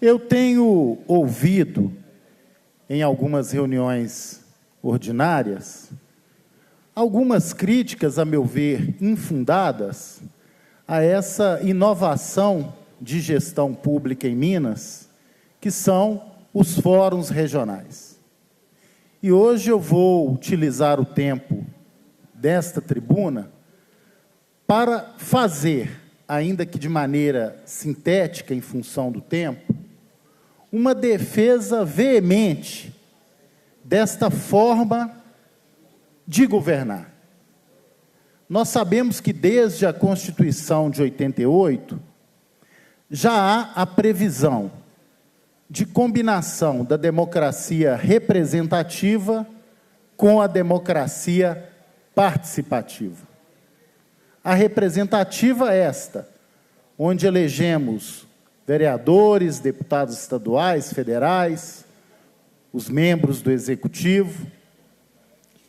Eu tenho ouvido, em algumas reuniões ordinárias, algumas críticas, a meu ver, infundadas, a essa inovação de gestão pública em Minas, que são os fóruns regionais. E hoje eu vou utilizar o tempo desta tribuna para fazer, ainda que de maneira sintética, em função do tempo, uma defesa veemente desta forma de governar. Nós sabemos que desde a Constituição de 88, já há a previsão de combinação da democracia representativa com a democracia participativa. A representativa esta, onde elegemos vereadores, deputados estaduais, federais, os membros do Executivo,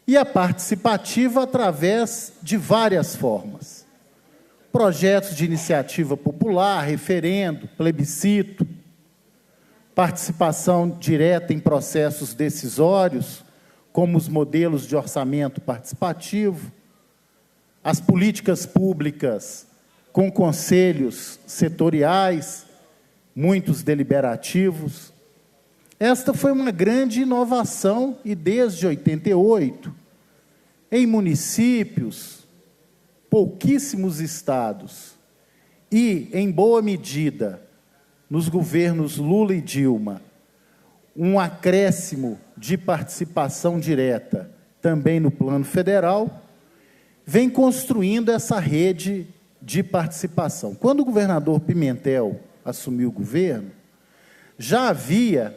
e a participativa através de várias formas. Projetos de iniciativa popular, referendo, plebiscito, participação direta em processos decisórios, como os modelos de orçamento participativo, as políticas públicas com conselhos setoriais, muitos deliberativos. Esta foi uma grande inovação e, desde 88, em municípios, pouquíssimos estados e, em boa medida, nos governos Lula e Dilma, um acréscimo de participação direta também no plano federal, vem construindo essa rede de participação. Quando o governador Pimentel assumiu o governo, já havia,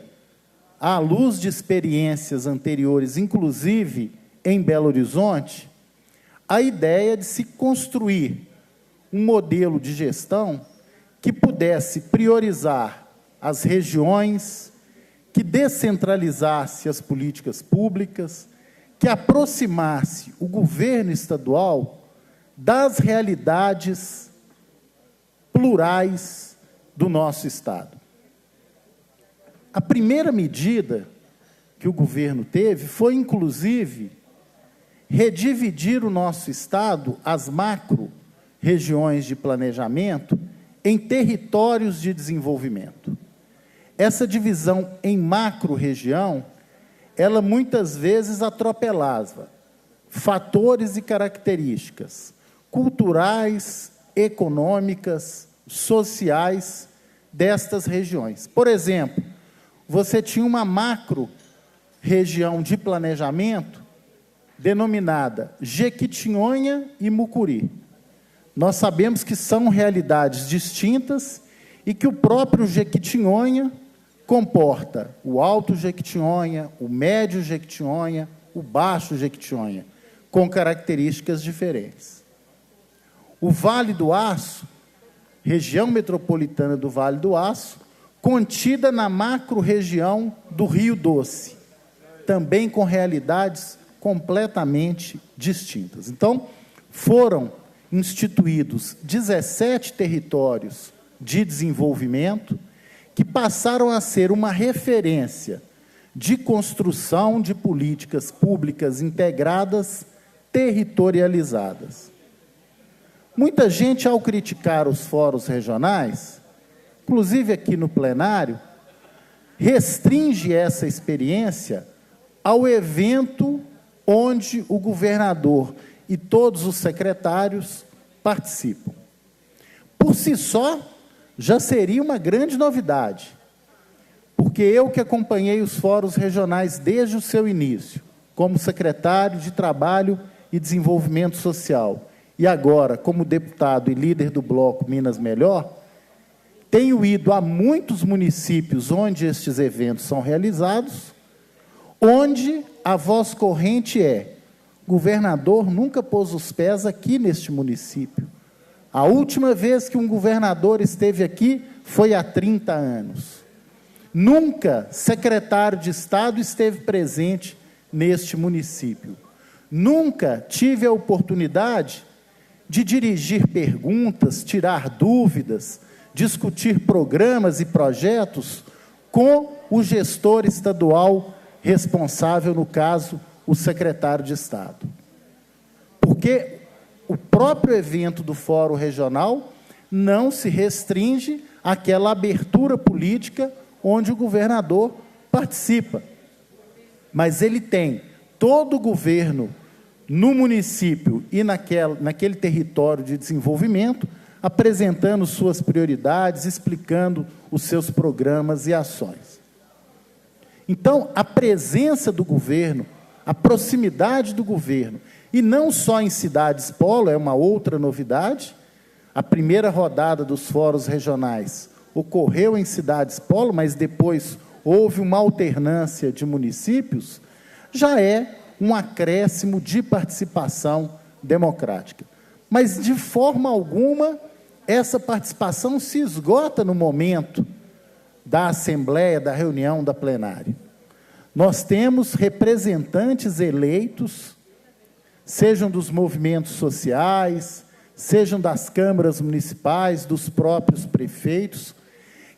à luz de experiências anteriores, inclusive em Belo Horizonte, a ideia de se construir um modelo de gestão que pudesse priorizar as regiões, que descentralizasse as políticas públicas, que aproximasse o governo estadual das realidades plurais do nosso Estado. A primeira medida que o governo teve foi, inclusive, redividir o nosso Estado, as macro-regiões de planejamento, em territórios de desenvolvimento. Essa divisão em macro-região, ela muitas vezes atropelava fatores e características culturais, econômicas, sociais destas regiões. Por exemplo, você tinha uma macro-região de planejamento denominada Jequitinhonha e Mucuri. Nós sabemos que são realidades distintas e que o próprio Jequitinhonha comporta o Alto Jequitinhonha, o Médio Jequitinhonha, o Baixo Jequitinhonha, com características diferentes. O Vale do Aço, região metropolitana do Vale do Aço, contida na macro-região do Rio Doce, também com realidades completamente distintas. Então, foram instituídos 17 territórios de desenvolvimento que passaram a ser uma referência de construção de políticas públicas integradas, territorializadas. Muita gente, ao criticar os fóruns regionais, inclusive aqui no plenário, restringe essa experiência ao evento onde o governador e todos os secretários participam. Por si só, já seria uma grande novidade, porque eu que acompanhei os fóruns regionais desde o seu início, como secretário de Trabalho e Desenvolvimento Social, e agora como deputado e líder do bloco Minas Melhor, tenho ido a muitos municípios onde estes eventos são realizados, onde a voz corrente é: governador nunca pôs os pés aqui neste município. A última vez que um governador esteve aqui foi há 30 anos. Nunca secretário de Estado esteve presente neste município. Nunca tive a oportunidade de dirigir perguntas, tirar dúvidas, discutir programas e projetos com o gestor estadual responsável, no caso, o secretário de Estado. Porque o próprio evento do Fórum Regional não se restringe àquela abertura política onde o governador participa. Mas ele tem todo o governo no município e naquele território de desenvolvimento, apresentando suas prioridades, explicando os seus programas e ações. Então, a presença do governo, a proximidade do governo, e não só em cidades polo, é uma outra novidade. A primeira rodada dos fóruns regionais ocorreu em cidades polo, mas depois houve uma alternância de municípios, já é um acréscimo de participação democrática. Mas, de forma alguma, essa participação se esgota no momento da assembleia, da reunião, da plenária. Nós temos representantes eleitos, sejam dos movimentos sociais, sejam das câmaras municipais, dos próprios prefeitos,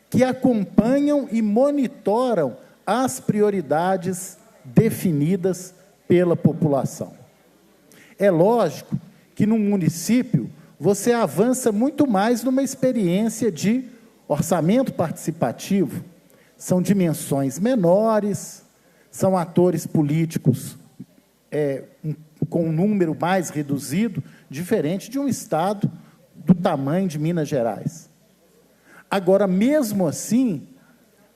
que acompanham e monitoram as prioridades definidas pela população. É lógico que, num município, você avança muito mais numa experiência de orçamento participativo. São dimensões menores, são atores políticos com um número mais reduzido, diferente de um estado do tamanho de Minas Gerais. Agora, mesmo assim,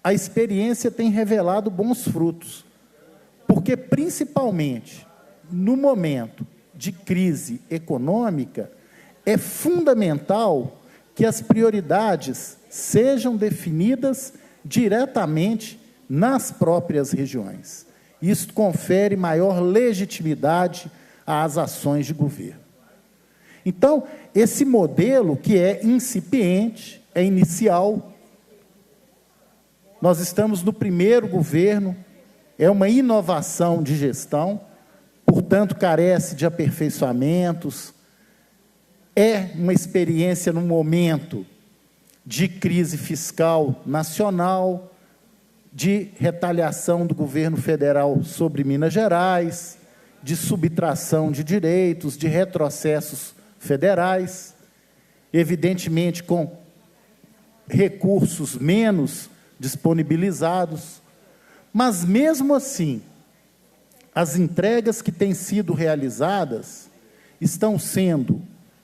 a experiência tem revelado bons frutos, porque, principalmente, no momento de crise econômica, é fundamental que as prioridades sejam definidas diretamente nas próprias regiões. Isso confere maior legitimidade às ações de governo. Então, esse modelo, que é incipiente, é inicial, nós estamos no primeiro governo, é uma inovação de gestão, portanto, carece de aperfeiçoamentos, é uma experiência num momento de crise fiscal nacional, de retaliação do governo federal sobre Minas Gerais, de subtração de direitos, de retrocessos federais, evidentemente com recursos menos disponibilizados, mas, mesmo assim, as entregas que têm sido realizadas estão sendo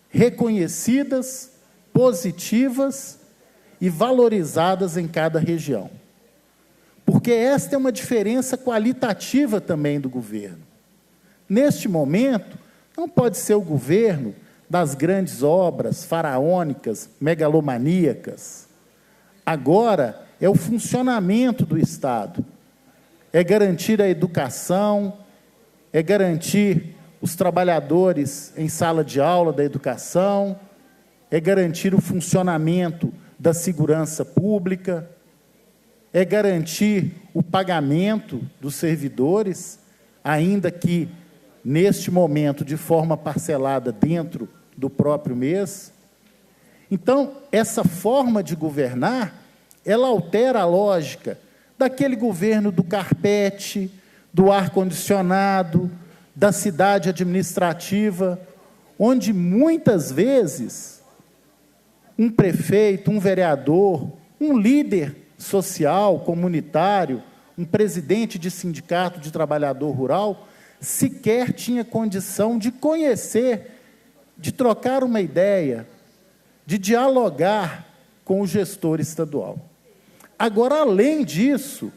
reconhecidas, positivas e valorizadas em cada região. Porque esta é uma diferença qualitativa também do governo. Neste momento, não pode ser o governo das grandes obras faraônicas, megalomaníacas. Agora é o funcionamento do Estado, é garantir a educação, é garantir os trabalhadores em sala de aula da educação, é garantir o funcionamento da segurança pública, é garantir o pagamento dos servidores, ainda que, neste momento, de forma parcelada dentro do próprio mês. Então, essa forma de governar, ela altera a lógica daquele governo do carpete, do ar-condicionado, da cidade administrativa, onde, muitas vezes, um prefeito, um vereador, um líder social, comunitário, um presidente de sindicato de trabalhador rural, sequer tinha condição de conhecer, de trocar uma ideia, de dialogar com o gestor estadual. Agora, além disso,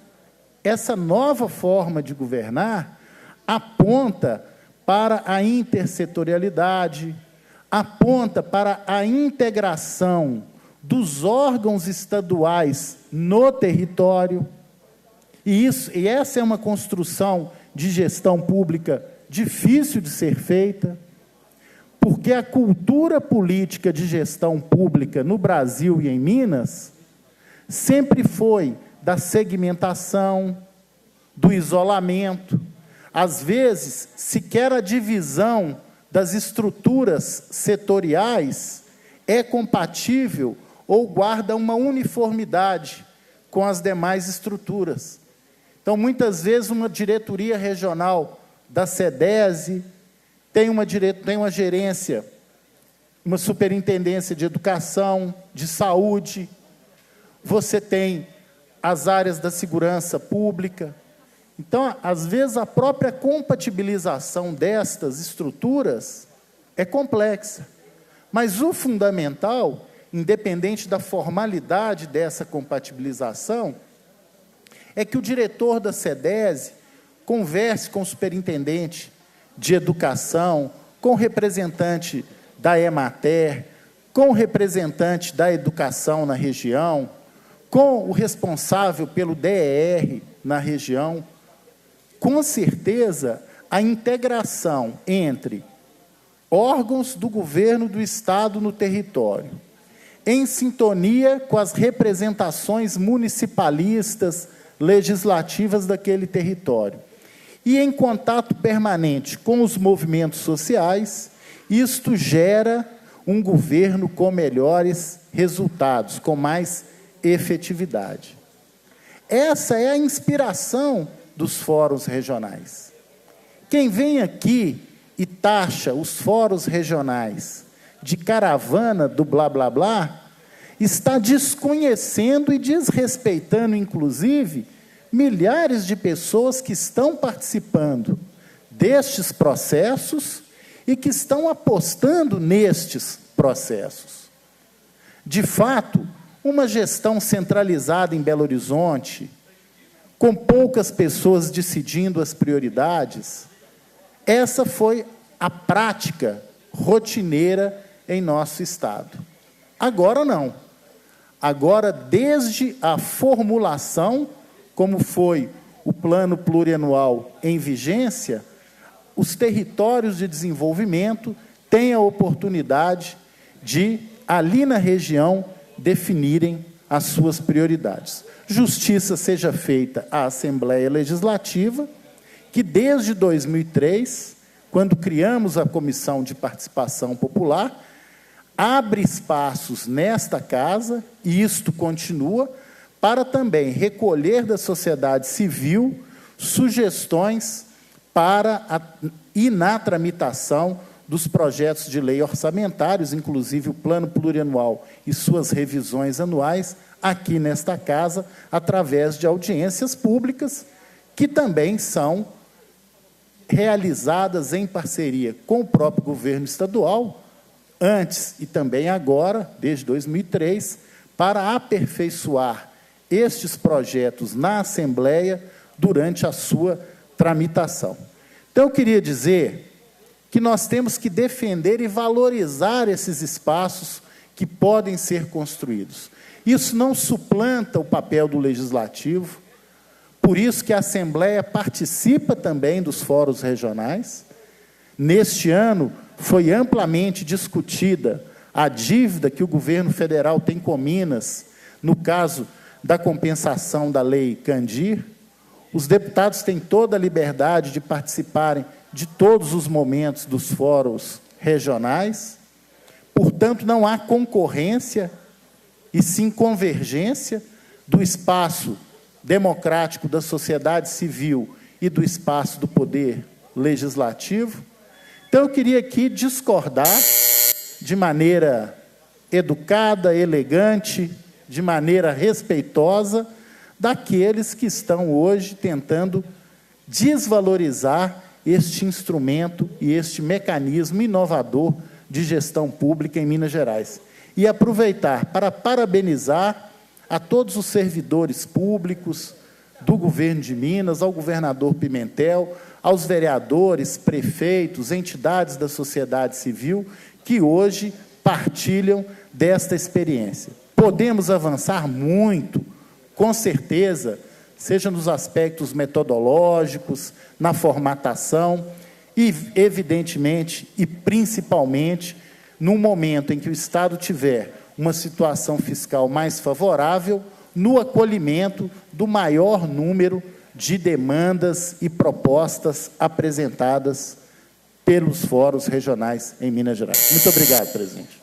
essa nova forma de governar aponta para a intersetorialidade, aponta para a integração dos órgãos estaduais no território, e essa é uma construção de gestão pública difícil de ser feita, porque a cultura política de gestão pública no Brasil e em Minas sempre foi da segmentação, do isolamento, às vezes, sequer a divisão das estruturas setoriais é compatível ou guarda uma uniformidade com as demais estruturas. Então, muitas vezes, uma diretoria regional da SEDESE tem uma gerência, uma superintendência de educação, de saúde, você tem as áreas da segurança pública. Então, às vezes, a própria compatibilização destas estruturas é complexa. Mas o fundamental, independente da formalidade dessa compatibilização, é que o diretor da SEDESE converse com o superintendente de educação, com o representante da EMATER, com o representante da educação na região, com o responsável pelo DER na região. Com certeza, a integração entre órgãos do governo do Estado no território, em sintonia com as representações municipalistas, legislativas daquele território, e em contato permanente com os movimentos sociais, isto gera um governo com melhores resultados, com mais efetividade. Essa é a inspiração dos fóruns regionais. Quem vem aqui e taxa os fóruns regionais de caravana do blá, blá, blá, está desconhecendo e desrespeitando, inclusive, milhares de pessoas que estão participando destes processos e que estão apostando nestes processos. De fato, uma gestão centralizada em Belo Horizonte, com poucas pessoas decidindo as prioridades, essa foi a prática rotineira em nosso Estado. Agora não. Agora, desde a formulação, como foi o Plano Plurianual em vigência, os territórios de desenvolvimento têm a oportunidade de, ali na região, definirem as suas prioridades. Justiça seja feita à Assembleia Legislativa, que desde 2003, quando criamos a Comissão de Participação Popular, abre espaços nesta casa, e isto continua, para também recolher da sociedade civil sugestões e na tramitação dos projetos de lei orçamentários, inclusive o Plano Plurianual e suas revisões anuais, aqui nesta casa, através de audiências públicas, que também são realizadas em parceria com o próprio governo estadual, antes e também agora, desde 2003, para aperfeiçoar estes projetos na Assembleia durante a sua tramitação. Então, eu queria dizer que nós temos que defender e valorizar esses espaços que podem ser construídos. Isso não suplanta o papel do Legislativo, por isso que a Assembleia participa também dos fóruns regionais. Neste ano, foi amplamente discutida a dívida que o governo federal tem com Minas, no caso da compensação da Lei Candir. Os deputados têm toda a liberdade de participarem de todos os momentos dos fóruns regionais, portanto, não há concorrência, e sim convergência do espaço democrático da sociedade civil e do espaço do poder legislativo. Então, eu queria aqui discordar de maneira educada, elegante, de maneira respeitosa, daqueles que estão hoje tentando desvalorizar este instrumento e este mecanismo inovador de gestão pública em Minas Gerais. E aproveitar para parabenizar a todos os servidores públicos do governo de Minas, ao governador Pimentel, aos vereadores, prefeitos, entidades da sociedade civil, que hoje partilham desta experiência. Podemos avançar muito, com certeza, seja nos aspectos metodológicos, na formatação, e, evidentemente, e principalmente, num momento em que o Estado tiver uma situação fiscal mais favorável, no acolhimento do maior número de demandas e propostas apresentadas pelos fóruns regionais em Minas Gerais. Muito obrigado, presidente.